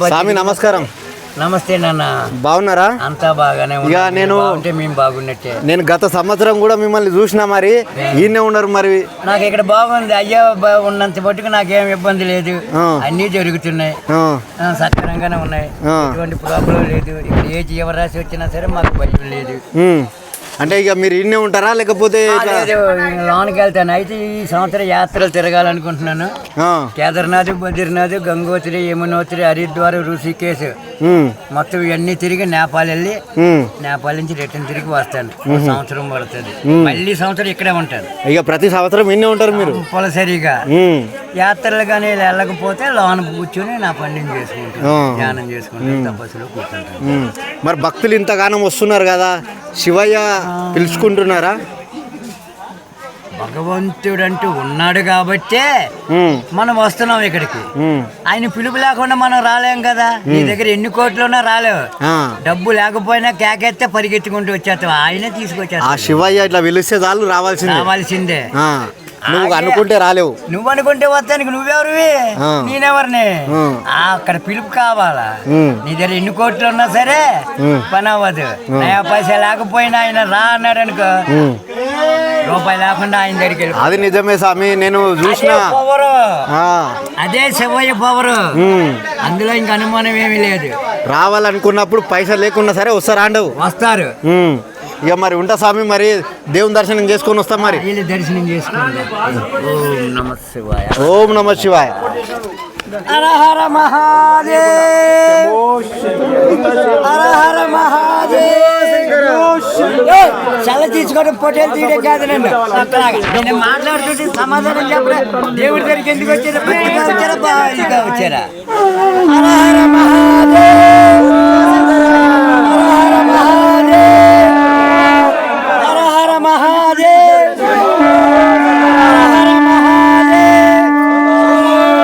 స్వామి నమస్కారం. నమస్తే నాన్న. బాగున్నారా? అంతా బాగానే ఇక మేము బాగున్నట్టే. నేను గత సంవత్సరం కూడా మిమ్మల్ని చూసినా, మరి ఈయనే ఉన్నారు. మరి నాకు ఇక్కడ బాగుంది అయ్యా, ఉన్నంత మట్టుకు నాకేం ఇబ్బంది లేదు, అన్నీ జరుగుతున్నాయి, సక్రమంగానే ఉన్నాయి, ఎటువంటి ప్రాబ్లం లేదు. ఇక్కడ ఏ జీవరాశి వచ్చినా సరే మాకు భయం లేదు. అంటే ఇక మీరు ఇన్నే ఉంటారా లేకపోతే లోనికి వెళ్తాను? అయితే ఈ సంవత్సరం యాత్రలు తిరగాలనుకుంటున్నాను. కేదార్నాథ్, బద్రీనాథ్, గంగోత్రి, యమునోత్రి, హరిద్వార్, ఋషికేశ్ మొత్తం ఇవన్నీ తిరిగి నేపాల్ వెళ్ళి నేపాల్ నుంచి రిటర్న్ తిరిగి వస్తాను. సంవత్సరం పడుతుంది. మళ్ళీ సంవత్సరం ఇక్కడే ఉంటాను. ఇక ప్రతి సంవత్సరం ఇన్నే ఉంటారు మీరు పొలసరిగా. యాత్రలు కానీ వెళ్ళకపోతే లోన కూర్చొని నా పనులు చేసుకుంటాను, ధ్యానం చేసుకుంటాను, తపస్సులో కూర్చుంటాను. మరి భక్తులు ఇంతగానం వస్తున్నారు కదా, శివయ్య పిలుచుకుంటున్నారా? భగవంతుడు అంటూ ఉన్నాడు కాబట్టే మనం వస్తున్నాం ఇక్కడికి. ఆయన పిలుపు లేకుండా మనం రాలేం కదా. నీ దగ్గర ఎన్ని కోట్లున్నా రాలేవు. డబ్బు లేకపోయినా కేకెత్తే పరిగెత్తుకుంటూ వచ్చేస్తాం. ఆయనే తీసుకొచ్చేస్తా. శివయ్య ఇట్లా పిలిస్తే చాలు రావాల్సిందే. నువ్వు అనుకుంటే రాలేవు. నువ్వు అనుకుంటే వస్తానికి నువ్వెవరివి, నేనెవరిని? అక్కడ పిలుపు కావాలా. నీ దగ్గర ఎన్ని కోట్లు ఉన్నా సరే పని అవ్వదు. నయా పైసా లేకపోయినా ఆయన రా అన్నాడు అనుకో, రూపాయి లేకుండా ఆయన దగ్గరికి వెళ్ళి. అది నిజమే స్వామి, నేను చూసిన పవరు. అదే శివయ్య పవరు, అందులో ఇంక అనుమానం ఏమీ లేదు. రావాలనుకున్నప్పుడు పైసా లేకున్నా సరే వస్తారు. ఇక మరి ఉంటా స్వామి, మరి దేవుని దర్శనం చేసుకొని వస్తాం. మరి దర్శనం చేసుకోండి. ఓం నమ శివాయ. ఓం నమ శివాయ. హర హర మహాదేవ్. హర హర మహాదేవ్. చల్ల తీసుకోవడం పొట్టేలు తీయడం కాదు. నేను మాట్లాడుతుంటే సమాధానం చెప్పలే. దేవుడి దగ్గరికి ఎందుకు వచ్చారా? వచ్చారా? హర హర